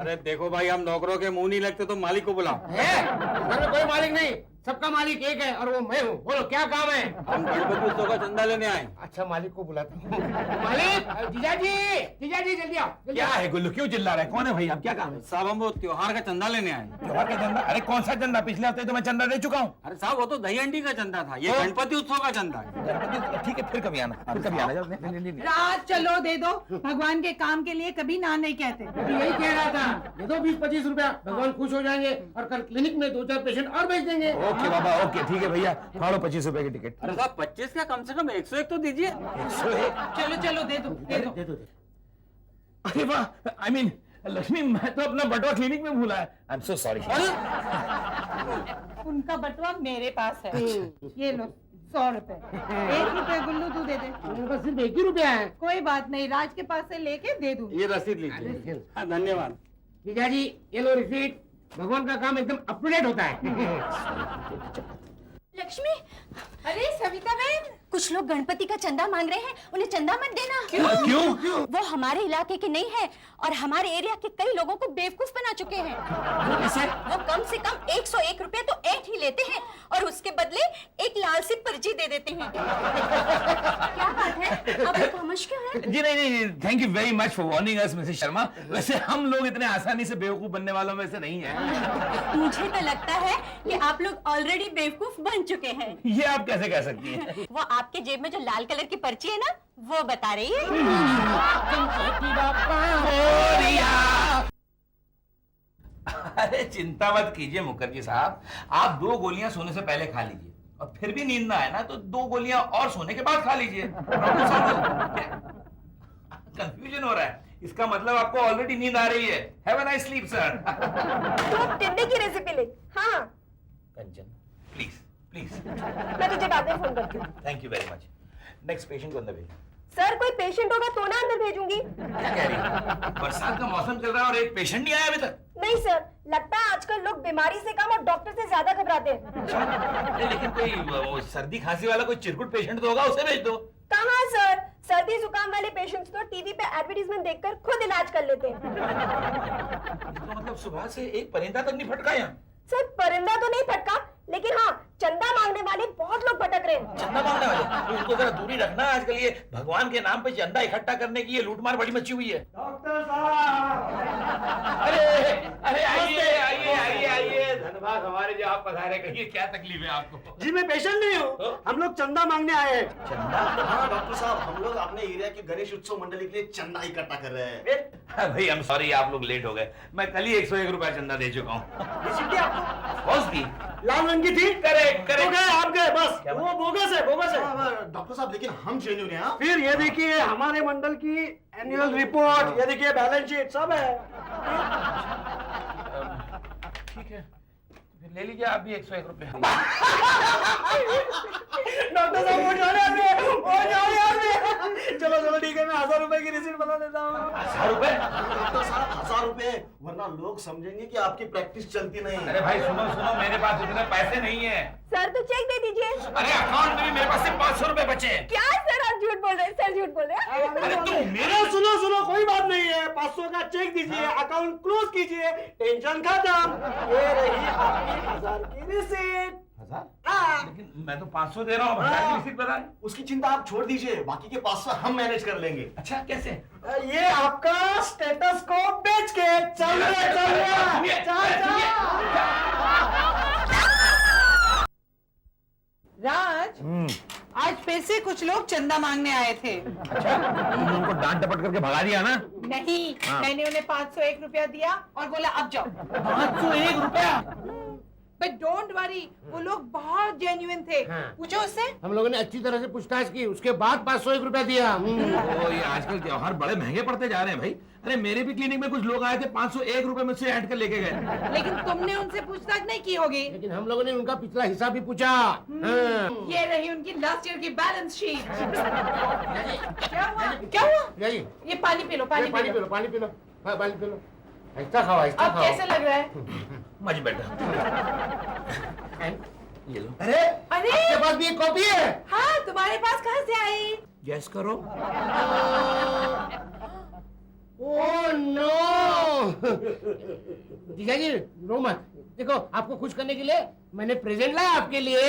अरे देखो भाई, हम नौकरों के मुंह नहीं लगते तो मालिक को बुलाओ। घर में कोई मालिक नहीं, सबका मालिक एक है और वो मैं हूँ। बोलो क्या काम है? हम गणपति उत्सव का चंदा लेने आए। अच्छा मालिक को बुलाता हूँ। मालिक, जीजाजी जल्दी आओ। क्या है गुल्लू, क्यों चिल्ला रहे? कौन है भाई? अब क्या काम है? साहब, हम वो त्योहार का चंदा लेने आए। त्योहार का चंदा? अरे कौन सा चंदा? पिछले हफ्ते तो मैं चंदा दे चुका हूँ। अरे साहब, वो तो दही हंडी का चंदा था, ये गणपति उत्सव का चंदा है। ठीक है, फिर कभी आना, फिर कभी आना। राज चलो दे दो, भगवान के काम के लिए कभी ना नहीं कहते। यही कह रहा था, दे दो 20-25 रुपया, भगवान खुश हो जाएंगे और कल क्लिनिक में 2-4 पेशेंट और भेज देंगे। ओके बाबा, ओके ठीक है भैया, फाड़ो 25 रुपए की टिकट। अरे साहब, 25 का कम से कम 101 तो दीजिए। 101? चलो चलो दे दो दे दो। दे दो। अरे वाह, आई मीन लक्ष्मी, मैं तो अपना बटवा क्लिनिक में भूला है। I am so sorry. उनका बटुआ मेरे पास है। ये लो 100 रुपए। 1 रुपए गुल्लू तू दे दे। मेरे पास सिर्फ 1 ही रुपया है। कोई बात नहीं, राज के पास से लेके दे दूँ। ये रसीद लीजिए। हाँ, धन्यवाद। जीजाजी ये लो रिसीट। भगवान का काम एकदम अप टू डेट होता है। लक्ष्मी, अरे सविता बहन, कुछ लोग गणपति का चंदा मांग रहे हैं, उन्हें चंदा मत देना। क्यों? वो हमारे इलाके के नहीं है और हमारे एरिया के कई लोगों को बेवकूफ बना चुके हैं। वो कम से कम 101 रुपए तो ऐंठ ही लेते हैं और उसके बदले एक लाल सी पर्ची दे देते हैं। क्या बात है, आपको खामोश क्यों है? जी नहीं, thank you very much for warning us Mrs Sharma. वैसे हम लोग इतने आसानी से बेवकूफ बनने वालों में से नहीं है। मुझे तो लगता है कि आप लोग ऑलरेडी बेवकूफ बन चुके हैं। ये आप कैसे कह सकती हैं? वो आपके जेब में जो लाल कलर की पर्ची है ना, वो बता रही है। अरे चिंता मत कीजिए मुखर्जी साहब, आप 2 गोलियां सोने से पहले खा लीजिए और फिर भी नींद ना आए ना तो 2 गोलियां और सोने के बाद खा लीजिए। कंफ्यूजन हो रहा है, इसका मतलब आपको ऑलरेडी नींद आ रही है। Have a nice sleep sir. तो टिंडे की रेसिपी ले। हाँ, कंचन प्लीज प्लीज। मैं तुझे बाद में फोन करती हूँ। Thank you very much. Next patient को अंदर भेजिए। सर कोई पेशेंट होगा तो ना अंदर भेजूंगी। क्या कह रही है? बरसात का मौसम चल रहा है और एक पेशेंट नहीं आया अभी तक। नहीं सर, लगता है आजकल लोग बीमारी से कम और डॉक्टर से ज्यादा घबराते हैं। अरे लेकिन कोई वो सर्दी खांसी वाला कोई चिरकुट पेशेंट तो होगा, उसे भेज दो। कहाँ सर, सर्दी जुकाम वाले पेशेंट्स तो टीवी पे एडवर्टीजमेंट देखकर खुद इलाज कर लेते हैं। तो मतलब सुबह से एक परिंदा तक नहीं फटका यहाँ? सर परिंदा तो नहीं फटका, लेकिन हाँ चंदा मांगने वाले बहुत लोग भटक रहे हैं। चंदा मांगने वाले तो उनको जरा दूरी रखना। आजकल ये भगवान के नाम पे चंदा इकट्ठा करने की ये लूटमार बड़ी मची हुई है। डॉक्टर साहब, अरे अरे आइए आइए आइए आइए, धन्यवाद हमारे जो आप पधारे। कहिए क्या तकलीफ है आपको? जी मैं पेशेंट नहीं हूँ, हम लोग चंदा मांगने आए हैं। चंदा? हाँ डॉक्टर साहब, हम लोग अपने एरिया के गणेश उत्सव मंडली के लिए चंदा इकट्ठा कर रहे हैं। भाई आई एम सॉरी, आप लोग लेट हो गए। मैं कल ही 101 रुपया चंदा दे चुका हूँ। रिसीप्ट आपको कौन सी? लाल रंग की थी। करेक्ट तो करेक्ट। गए आप गए बस, क्या वो बोगस है बोगस है। डॉक्टर साहब लेकिन हम जेन्युइन हैं। फिर ये देखिए हमारे मंडल की एनुअल रिपोर्ट, ये देखिए बैलेंस शीट सब है। ठीक है, फिर ले लीजिए आप भी 101 रुपया। डॉक्टर साहब वो जा रहे हैं। चलो चलो ठीक है, मैं 1000 रुपए की रिसीट बता देता हूँ। 1000 रुपए? डॉक्टर साहब 1000 रुपए, वरना लोग समझेंगे कि आपकी प्रैक्टिस चलती नहीं। अरे भाई सुनो सुनो, मेरे पास इतने पैसे नहीं है। सर तो चेक दे दीजिए। अरे अकाउंट में भी मेरे पास सिर्फ 500 रुपए बचे हैं। क्या सर आप झूठ बोल रहे हैं? सर झूठ बोल रहे हैं। अरे तू मेरा सुनो सुनो, कोई बात नहीं है, 500 का चेक दीजिए, अकाउंट क्लोज कीजिए, टेंशन खत्म। ये रही आपकी 1000 की रिसीट। 1000? हाँ। लेकिन मैं तो 500 दे रहा हूँ, 1000 की रिसीट बताएं। उसकी चिंता आप छोड़ दीजिए, बाकी के 500 हम मैनेज कर लेंगे। अच्छा कैसे? ये आपका स्टेटस को बेच के चल रहा राज, आज फिर से कुछ लोग चंदा मांगने आए थे। अच्छा, तुमने उनको डांट डपट करके भगा दिया ना? नहीं, मैंने उन्हें 501 रुपया दिया और बोला अब जाओ। 501 रुपया? बट डोंट वरी, वो लोग बहुत जेन्युइन थे। हाँ। पूछो उससे। हम लोगों ने अच्छी तरह से पूछताछ की, उसके बाद 501 रुपया दिया। ओ, ये आजकल त्योहार बड़े महंगे पड़ते जा रहे हैं भाई। अरे मेरे भी क्लिनिक में कुछ लोग आए थे, 501 रुपए मुझसे ऐड कर लेके गए। लेकिन तुमने उनसे पूछताछ नहीं की होगी। लेकिन हम लोगों ने उनका पिछला हिसाब भी पूछा। ये रही उनकी लास्ट ईयर की बैलेंस शीट। क्या हुआ? क्या हुआ? यही, ये पानी पी लो, पानी पानी पी पी लो। लो, पानी पी लो, हाँ, पानी पी लो। ऐसा खाओ, ऐसा अब खाओ। कैसा लग रहा है? Much better. ये लो। अरे अरे आपके पास भी एक कॉपी है? हाँ, तुम्हारे पास कहाँ से आई? गैस करो। Oh no! जीजाजी रो मत। देखो आपको खुश करने के लिए मैंने प्रेजेंट लाया आपके लिए।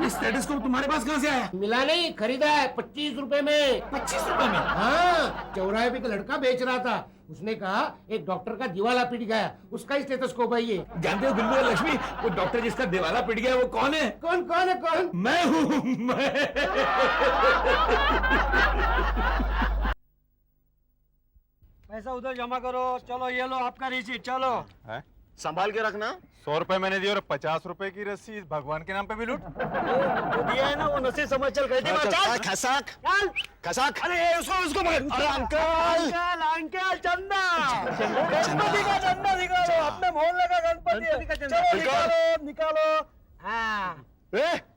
ये स्टेथोस्कोप तुम्हारे पास कहाँ से आया? मिला नहीं, खरीदा है 25 रुपए में। 25 रुपए में? हाँ, चौराहे पे एक लड़का बेच रहा था। उसने कहा एक डॉक्टर का दिवाला पिट गया, उसका ही स्टेथोस्कोप है ये। जानते हो गुल्लू और लक्ष्मी, वो डॉक्टर जिसका दिवाला पिट गया वो कौन है? कौन कौन है कौन? मैं हूँ, मैं। पैसा उधर जमा करो। चलो ये लो आपका रिसीट। चलो है? संभाल के रखना। 100 रुपए मैंने दिए और 50 रुपए की रसीद भगवान के नाम पे भी लूट। जो दिया है ना वो नसीब समझ चल गई थी। चल खसाक चल। खसाक। अरे उसको मार। अरे अंकल अंकल चंदा, गणपति का चंदा निकालो। अपने मोहल्ले का गणपति। चलो निकालो निकालो। हाँ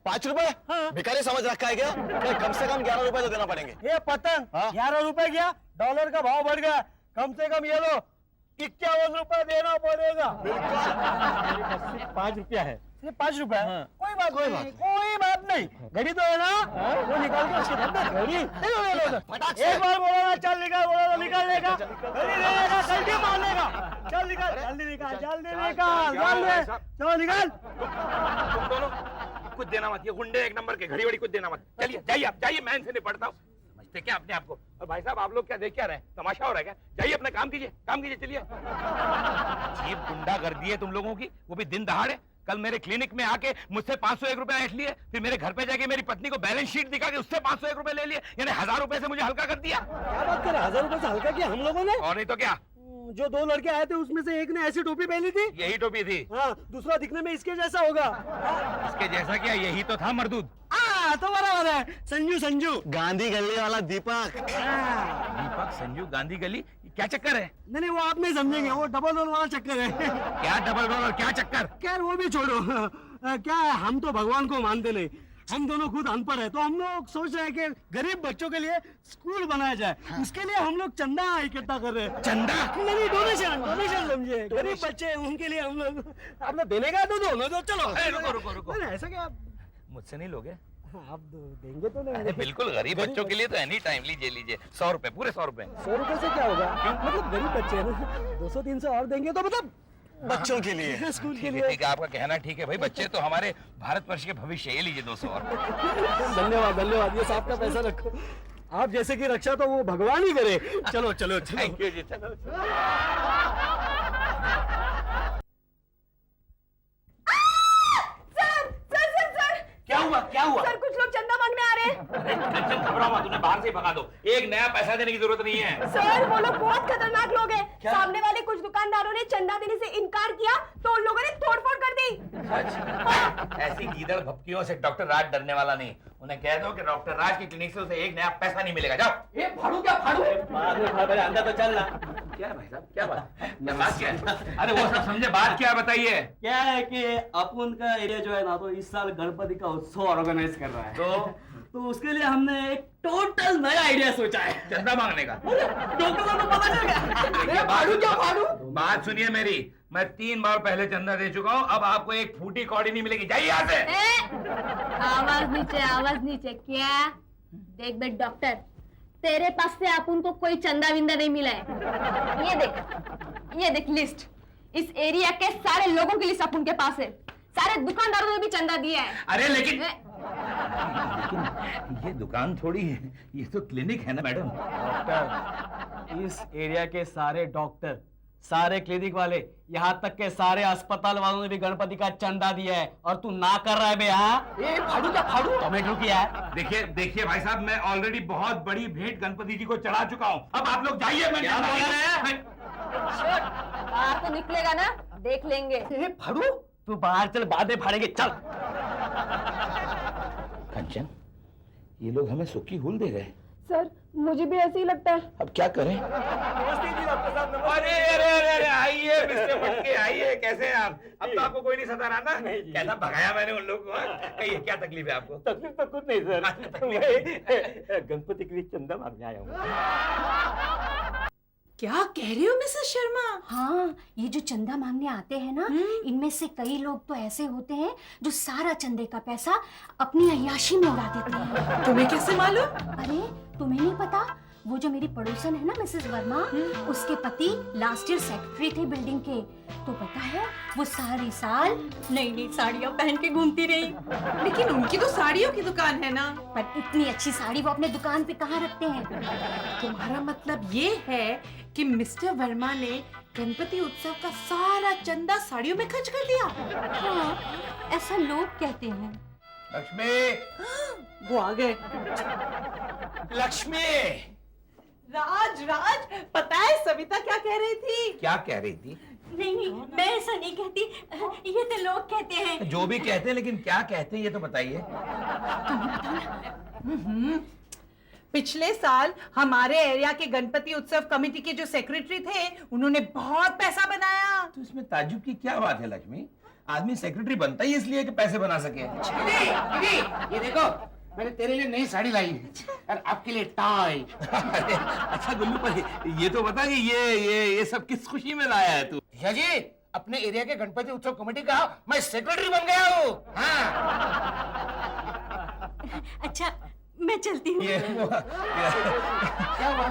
5 रुपए भिखारी समझ रखा है क्या? कम से कम 11 रुपए तो देना पड़ेंगे। ये पतंग हाँ? 11 रुपए गया, डॉलर का भाव बढ़ गया। कम से कम ये लो 51 रुपए देना पड़ेगा। 5 रुपया है, सिर्फ 5 रुपए। कोई बात नहीं। घड़ी तो है ना, वो निकाल के उसके अंदर घड़ी एक बार बोला ना, चल निकाल, बोला तो निकाल लेगा। घड़ी ले लेगा, घंटी मार लेगा। चल निकाल, जल्दी निकाल, जल्दी निकाल, जल्दी। चलो निकाल। तुम दोनों कुछ देना मत, ये गुंडे एक नंबर के, घड़ी वड़ी कुछ देना मत। चलिए जाइए, आप जाइए, मैं इनसे निपटता हूँ। समझते क्या अपने आप को? और भाई साहब आप लोग क्या देख क्या रहे हैं? तमाशा हो रहा है क्या? जाइए अपना काम कीजिए, काम कीजिए, चलिए। ये गुंडागर्दी है तुम लोगों की, वो भी दिन दहाड़े। कल मेरे क्लिनिक में आके मुझसे 501 रुपए ऐंठ लिए, फिर मेरे घर पे जाके मेरी पत्नी को बैलेंस शीट दिखा के उससे 501 रुपए ले लिए, यानी 1000 रुपए से मुझे हल्का कर दिया। क्या बात कर रहे हैं? 1000 रुपए से हल्का किया हम लोगों ने? और नहीं तो क्या, जो 2 लड़के आए थे उसमें से एक ने ऐसी टोपी पहनी थी। यही टोपी थी। हाँ, दूसरा दिखने में इसके जैसा होगा। इसके जैसा क्या, यही तो था मरदूद। तो बराबर है। संजू गांधी गली वाला दीपक। दीपक संजू गांधी गली, क्या चक्कर है? नहीं वो आप नहीं समझेंगे, वो डबल रोल वाला चक्कर है। क्या डबल रोल और क्या चक्कर? खैर वो भी छोड़ो। क्या है, हम तो भगवान को मानते नहीं, हम दोनों खुद अनपढ़ है, तो हम लोग सोच रहे हैं कि गरीब बच्चों के लिए स्कूल बनाया जाए। उसके लिए हम लोग चंदा इकट्ठा कर रहे हैं। चंदा? नहीं, डोनेशन समझिए। गरीब बच्चे हैं, उनके लिए हम लोग। आपने देने का तो दो, तो चलो। रुको। नहीं, ऐसा क्या? मुझसे नहीं लोगे? आप देंगे तो नहीं? अरे बिल्कुल, गरीब बच्चों के लिए तो एनी टाइम। लीजिए 100 रुपए, पूरे 100 रुपए। 100 रुपए से क्या होगा? मतलब गरीब बच्चे हैं ना, 200-300 और देंगे तो मतलब बच्चों के लिए, स्कूल के ठीक लिए। है, आपका कहना ठीक है भाई, बच्चे तो हमारे भारतवर्ष के भविष्य। ये लीजिए 200 और। धन्यवाद। ये साहब का पैसा रखो। आप जैसे की रक्षा तो वो भगवान ही करे। चलो। थैंक यू जी, चलो। सर क्या हुआ? सर कुछ लोग चंदा मांगने आ रहे हैं। अरे टेंशन घबराओ मत, उन्हें बाहर से ही भगा दो। एक नया पैसा देने की जरूरत नहीं है। सर वो लोग बहुत खतरनाक लोग हैं। सामने वाले कुछ दुकानदारों ने चंदा देने से इनकार किया तो उन लोगों ने तोड़फोड़ कर दी। सच? ऐसी गीदड़ भपकियों से डॉक्टर राज डरने वाला नहीं। उन्हें कह दो कि डॉक्टर राज की क्लिनिक से उसे एक नया पैसा नहीं मिलेगा। जाओ। ये फाड़ू क्या फाड़ू? अंदर तो चल रहा। क्या है भाई साहब, क्या बात क्या है? अरे वो सब समझे, बात क्या है बताइए। क्या है कि अपन का एरिया जो है ना, तो इस साल गणपति का उत्सव ऑर्गेनाइज कर रहा है। तो उसके लिए हमने एक टोटल नया आइडिया सोचा है। चंदा मांगने का? डॉक्टर साहब को पता चल गया। बात सुनिए मेरी, मैं 3 बार पहले चंदा दे चुका हूँ, अब आपको एक फूटी कौड़ी नहीं मिलेगी। जाइए यहाँ से। आवाज नीचे। क्या देख बे डॉक्टर, तेरे पास से अपन को कोई चंदा विंदा नहीं मिला है। ये देख लिस्ट। इस एरिया के सारे लोगों की लिस्ट अपन के पास है। सारे दुकानदारों ने भी चंदा दिया है। अरे लेकिन ये दुकान थोड़ी है, ये तो क्लिनिक है ना मैडम। डॉक्टर, इस एरिया के सारे डॉक्टर, सारे क्लिनिक वाले, यहाँ तक के सारे अस्पताल वालों ने भी गणपति का चंदा दिया है, और तू ना कर रहा है बे? हाँ, ये फाड़ू क्या फाड़ू? टोमेटो किया है। देखिए भाई साहब, मैं ऑलरेडी बहुत बड़ी भेंट गणपति जी को चढ़ा चुका हूँ। अब आप लोग जाइए। मैं क्या बोल रहे हैं? बाहर तो निकलेगा ना, देख लेंगे। ये फाड़ू? तू बाहर चल, बातें फाड़ेंगे, चल। कंचन, ये लोग हमें सुक्की हुल दे गए। सर मुझे भी ऐसे ही लगता है। अब क्या करें? अरे आइए मिस्टर फटके, आइए। कैसे हैं आप? अब तो आपको कोई नहीं सता रहा ना? कैसा भगाया मैंने उन लोग को? कहिए क्या तकलीफ है आपको? तकलीफ तो कुछ नहीं सर, मैं गणपति के लिए चंदा मांगने आया हूँ। क्या कह रही हो मिसेस शर्मा? हाँ, ये जो चंदा मांगने आते हैं ना, इनमें से कई लोग तो ऐसे होते हैं जो सारा चंदे का पैसा अपनी अय्याशी में उड़ा देते हैं। तुम्हें कैसे मालूम? अरे तुम्हें नहीं पता? वो जो मेरी पड़ोसन है ना मिसेस वर्मा, उसके पति लास्ट ईयर सेक्रेटरी थे बिल्डिंग के। तो पता है वो सारी साल नई नई साड़ियाँ पहन के घूमती रही। लेकिन उनकी तो साड़ियों की दुकान है ना। पर इतनी अच्छी साड़ी वो अपने दुकान पे कहाँ रखते हैं? तुम्हारा मतलब ये है कि मिस्टर वर्मा ने गणपति उत्सव का सारा चंदा साड़ियों में खर्च कर दिया? हाँ, ऐसा लोग कहते हैं। लक्ष्मी, वो आ गए। लक्ष्मी, राज राज, पता है सविता क्या कह रही थी? क्या कह रही थी? नहीं, मैं ऐसा नहीं कहती, ये तो लोग कहते हैं। जो भी कहते हैं, लेकिन क्या कहते हैं ये तो बताइए। पिछले साल हमारे एरिया के गणपति उत्सव कमेटी के जो सेक्रेटरी थे, उन्होंने बहुत पैसा बनाया। तो इसमें ताज्जुब की क्या बात है लक्ष्मी? आदमी सेक्रेटरी बनता ही इसलिए कि पैसे बना सके। ये देखो, मैंने तेरे लिए नई साड़ी लाई है और आपके लिए टाई। अच्छा गुल्लू, पर ये तो बता कि ये सब किस खुशी में लाया है तू? भैया जी, अपने एरिया के गणपति उत्सव कमेटी का मैं सेक्रेटरी बन गया हूँ। हाँ। अच्छा, मैं चलती हूँ। क्या हुआ?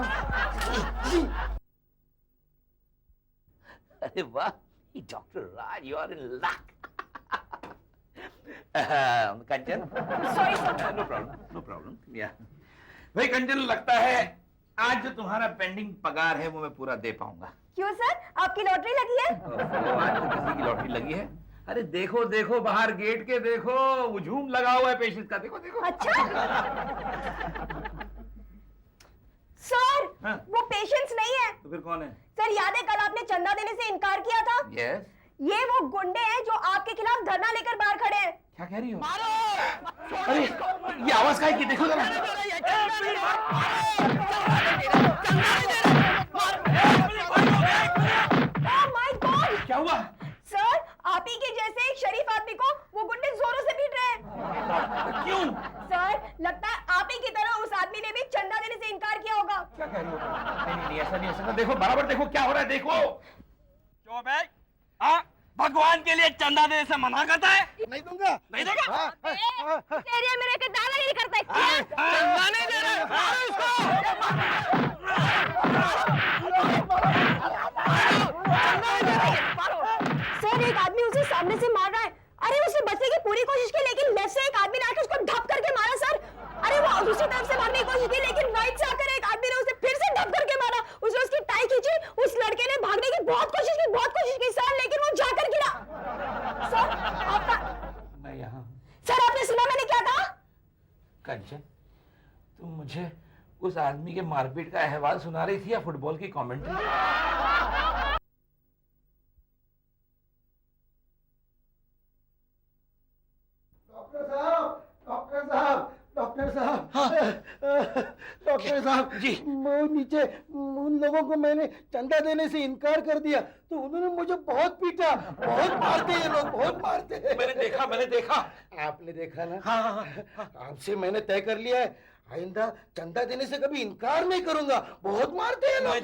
अरे वाह, doctor Raj, you are in luck. Kanchan, no problem. या भाई कंचन, लगता है आज जो तुम्हारा पेंडिंग पगार है वो मैं पूरा दे पाऊंगा। क्यों सर, आपकी लॉटरी लगी है? आज तो किसी की लॉटरी लगी है। अरे देखो देखो, बाहर गेट के देखो, हुजूम लगा हुआ है पेशेंट का, देखो देखो। अच्छा सर, हाँ? वो पेशेंट्स नहीं है। तो फिर कौन है? सर, याद है कल आपने चंदा देने से इनकार किया था? यस। ये वो गुंडे हैं जो आपके खिलाफ धरना लेकर बाहर खड़े हैं। क्या कह रही हो? अरे ये आवाज का है कि देखो जरा। Oh my God! क्या हुआ? सर, आप ही के जैसे एक शरीफ आदमी को वो गुंडे जोरों से पीट रहे हैं। क्यों? सर, लगता है आप ही की तरह उस आदमी ने भी चंदा देने से इनकार किया होगा। क्या कह रही हो? नहीं, ऐसा नहीं हो सकता। देखो बराबर देखो क्या हो रहा है, देखो। चुप है। हाँ, भगवान के लिए चंदा देने से मना करता है? नहीं दूंगा। नहीं देगा? एरिया में रहकर दादागिरी करता है। चंदा नहीं दे रहे, मारो इसको। सर, एक आदमी उसे सामने से मार रहा है। अरे उसने बचने की पूरी कोशिश की, लेकिन लेफ्ट से एक आदमी ने आकर उसको धप करके मारा सर। अरे वो दूसरी तरफ से भागने की कोशिश की, लेकिन राइट से आकर एक आदमी ने उसे फिर से धप करके मारा। उसने उसकी टाई खींची। उस लड़के ने भागने की बहुत कोशिश की सर, लेकिन वो जाकर गिरा। सर, आपका मैं यहाँ। सर, आपने सुना मैंने क्या कहा? कंचन, तुम मुझे उस आदमी के मारपीट का अहवाल सुना रही थी या फुटबॉल की कमेंट्री? डॉक्टर साहब जी। वो नीचे उन लोगों को मैंने चंदा देने से इनकार कर दिया तो उन्होंने मुझे बहुत पीटा। बहुत मारते ये लोग, बहुत मारते। मैंने देखा। आपने देखा ना? हाँ। आपसे मैंने तय कर लिया है, आइंदा चंदा देने से कभी इनकार नहीं करूंगा। बहुत मारते हैं लोग।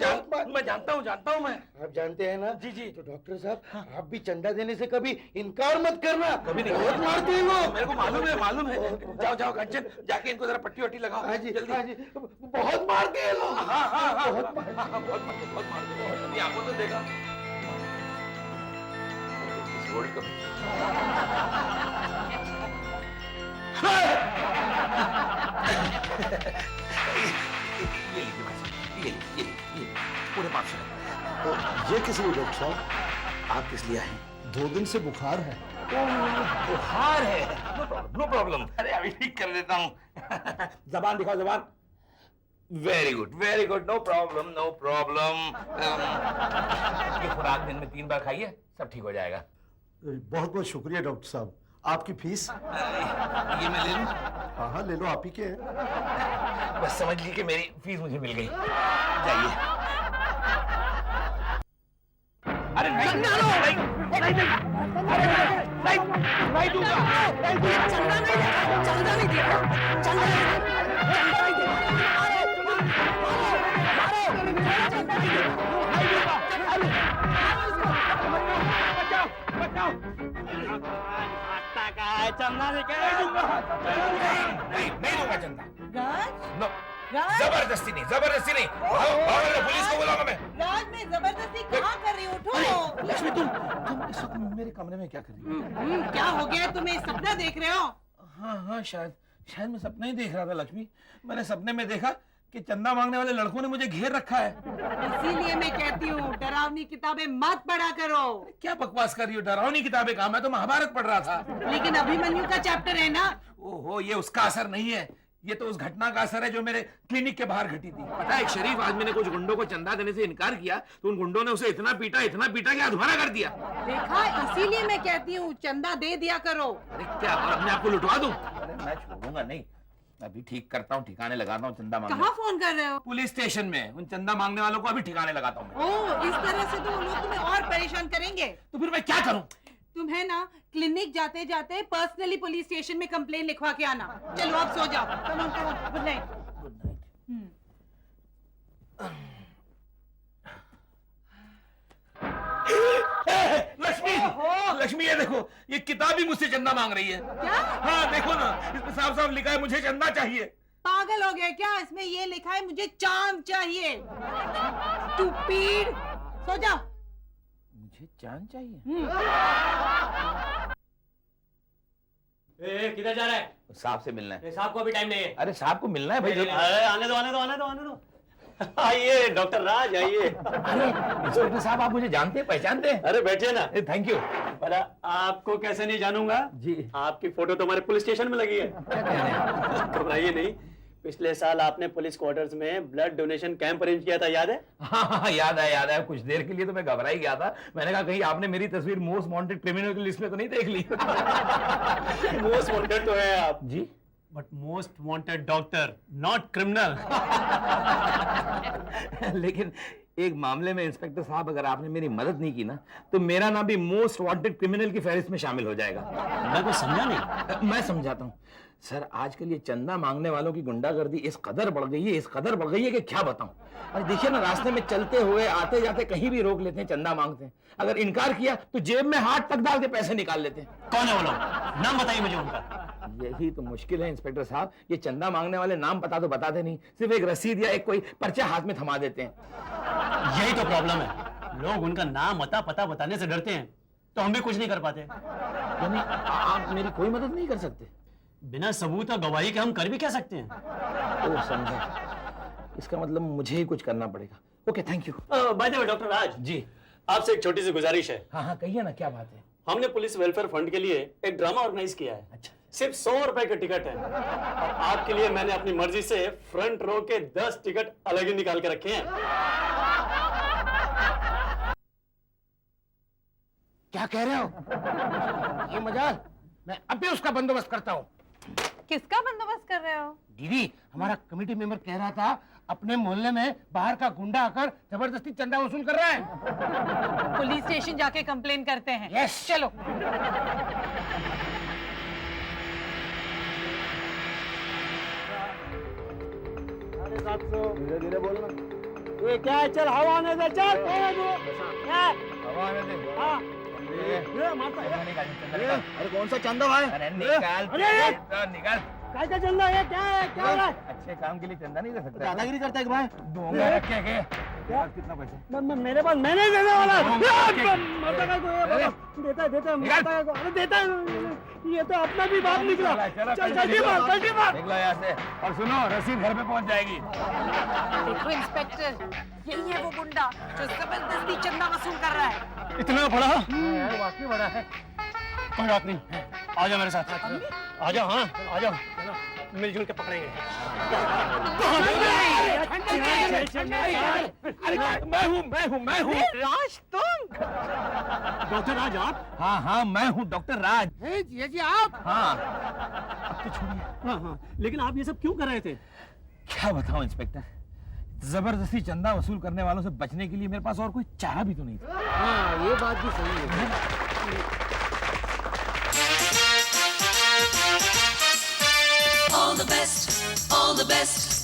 मैं जानता हूँ मैं। आप जानते हैं ना? जी। तो डॉक्टर साहब, आप भी चंदा देने से कभी इनकार मत करना। कभी नहीं। बहुत मारते हैं लोग। मेरे को मालूम है। जाओ कंचन, जाके इनको जरा पट्टी वट्टी लगाओ। हाँ जी, जल्दी। हाँ जी। बहुत मारते हैं लोग। हाँ। बहुत मारते। बहुत मारते। ये आपको तो देखा। World cup. ये लीजिए भाई साहब, ये पूरे 500। ये किस लिए डॉक्टर साहब? आप किस लिए आए? 2 दिन से बुखार है। बुखार है? No problem. अरे अभी ठीक कर देता हूँ। जबान दिखाओ, जबान। Very good, no problem. ये खुराक दिन में 3 बार खाइए, सब ठीक हो जाएगा। बहुत बहुत शुक्रिया डॉक्टर साहब। आपकी फीस? ये मैं ले लूं? हाँ, ले लो, आप ही के हैं। बस समझ ली कि मेरी फीस मुझे मिल गई। जाइए। अरे नहीं दूंगा। चंदा नहीं दूंगा चंदा। नो, जबरदस्ती नहीं, जबरदस्ती नहीं। पुलिस को बुलाऊंगा मैं। राज, मैं जबरदस्ती कहाँ कर रही हूँ? उठो। लक्ष्मी, तुम इस वक्त मेरे कमरे में क्या कर रही हो? क्या हो गया? तुम एक सपना देख रहे हो? हाँ, शायद मैं सपना ही देख रहा था लक्ष्मी। मैंने सपने में देखा कि चंदा मांगने वाले लड़कों ने मुझे घेर रखा है। इसीलिए मैं कहती हूँ डरावनी किताबें मत पढ़ा करो। क्या बकवास कर रही हो? डरावनी किताबें कहाँ? मैं तो महाभारत पढ़ रहा था। लेकिन अभिमन्यु का चैप्टर है ना। ओहो, ये उसका असर नहीं है, ये तो उस घटना का असर है जो मेरे क्लिनिक के बाहर घटी थी। पता है, एक शरीफ आदमी ने कुछ गुंडों को चंदा देने से इनकार किया तो उन गुंडों ने उसे इतना पीटा कि अधमरा कर दिया। देखा, इसीलिए मैं कहती हूँ चंदा दे दिया करो। अरे क्या, और अपने आप को लुटवा दूं? अरे मैं छोड़ूंगा नहीं, अभी ठीक करता हूँ, ठिकाने लगाता हूँ चंदा मांगने। कहाँ फोन कर रहे हो? पुलिस स्टेशन में। उन चंदा मांगने वालों को अभी ठिकाने लगाता हूँ। ओह, इस तरह से तो वो लोग तुम्हें और परेशान करेंगे। तो फिर मैं क्या करूँ? तुम्हें ना क्लिनिक जाते जाते पर्सनली पुलिस स्टेशन में कंप्लेन लिखवा के आना। चलो अब सो जाओ। Come on, good night. Good night. Lakshmi, ये देखो, ये किताब भी मुझसे चंदा मांग रही है। क्या? हाँ देखो ना, इसमें साफ साफ लिखा है मुझे चंदा चाहिए। पागल हो गया क्या? इसमें ये लिखा है मुझे चांद चाहिए। स्टूपिड। सो जाओ। मुझे चांद चाहिए? किधर जा रहा है? साहब से मिलना है। साहब को अभी टाइम नहीं है। अरे साहब को मिलना है भाई। आने दो। आइए डॉक्टर राज, आइए। इंस्पेक्टर साहब, आप मुझे जानते हैं, पहचानते हैं? अरे बैठिए ना। Thank you. पर आपको कैसे नहीं जानूंगा जी। आपकी फोटो तो हमारे पुलिस स्टेशन में लगी है। क्या कह रहे हैं? घबराइए नहीं, पिछले साल आपने पुलिस क्वार्टर्स में ब्लड डोनेशन कैंप अरेंज किया था, याद है? हाँ, याद है। कुछ देर के लिए तो मैं घबरा ही गया था। मैंने कहा कहीं आपने मेरी तस्वीर मोस्ट वांटेड क्रिमिनल की लिस्ट में तो नहीं देख ली? मोस्ट वांटेड तो है आप जी, but most wanted doctor, not criminal. लेकिन एक मामले में इंस्पेक्टर साहब, अगर आपने मेरी मदद नहीं की ना तो मेरा नाम भी मोस्ट वांटेड क्रिमिनल की फहरिस्त में शामिल हो जाएगा। मैं कुछ समझा नहीं। मैं समझाता हूँ सर। आजकल ये चंदा मांगने वालों की गुंडागर्दी इस कदर बढ़ गई है कि क्या बताऊं। अरे देखिए ना, रास्ते में चलते हुए आते जाते कहीं भी रोक लेते हैं, चंदा मांगते हैं। अगर इनकार किया तो जेब में हाथ तक डाल के पैसे निकाल लेते हैं। कौन है वो लोग? नाम बताइए मुझे उनका। यही तो मुश्किल है इंस्पेक्टर साहब, ये चंदा मांगने वाले नाम पता तो बताते नहीं, सिर्फ एक रसीद या एक कोई पर्चा हाथ में थमा देते हैं। यही तो प्रॉब्लम है, लोग उनका नाम पता बताने से डरते हैं, तो हम भी कुछ नहीं कर पाते। यानी आप मेरी कोई मदद नहीं कर सकते? बिना सबूत और गवाही के हम कर भी क्या सकते हैं? ओह, समझा। इसका मतलब मुझे ही कुछ करना पड़ेगा। Okay, thank you. By the way doctor Raj ji, आपसे एक छोटी सी गुजारिश है। हाँ कहिए ना, क्या बात है? हमने पुलिस वेलफेयर फंड के लिए एक ड्रामा ऑर्गेनाइज किया है। अच्छा। सिर्फ 100 रुपए का टिकट है, और आपके लिए मैंने अपनी मर्जी से फ्रंट रो के 10 टिकट अलग ही निकाल के रखे हैं। क्या कह रहे हो? ये मजाल, मैं अभी उसका बंदोबस्त करता हूँ। किसका बंदोबस्त कर रहे हो? दीदी, हमारा कमेटी मेंबर कह रहा था अपने मोहल्ले में बाहर का गुंडा आकर जबरदस्ती चंदा वसूल कर रहा है। पुलिस स्टेशन जाके कंप्लेन करते हैं। यस, चलो। धीरे धीरे बोलना। ये क्या है? चल हवा आने दे, चल। क्या? हवा आने दे। हाँ। ये मारता है। निकाल। अरे कौन सा चंदा भाई? अरे निकाल। अरे! निकाल। काय का चंदा है? क्या है? क्या हो रहा है? अच्छे काम के लिए चंदा नहीं दे सकता? दादागिरी करता है कि भाई? दूंगा रखे के। कितना पैसा? मेरे पास मैं नहीं देने वाला। अरे! मारता का को देता है मारता का। अरे देता है, ये तो अपना भी बात निकला। चलो, चल जल्दी मार। निकलो यहाँ से। और सुनो, रसीद घर पे पहुंच जाएगी। देखो इंस्पेक्टर, यही है वो गुंडा जो जबरदस्ती चंदा वसूल कर रहा है। इतना बड़ा? यार वाकई बड़ा है। कोई बात नहीं, आ जाओ मेरे साथ। आ जाओ। हाँ आ जाओ, मिलजुल के पकड़ेंगे। मैं हूँ। राज, तुम? डॉक्टर राज आप? हाँ, मैं हूँ डॉक्टर राज। जी जी, आप? हाँ, अब तो छोड़िए। हाँ, लेकिन आप ये सब क्यों कर रहे थे? क्या बताऊं इंस्पेक्टर, जबरदस्ती चंदा वसूल करने वालों से बचने के लिए मेरे पास और कोई चारा भी तो नहीं था। हाँ, ये बात भी सही है। All the best, all the best.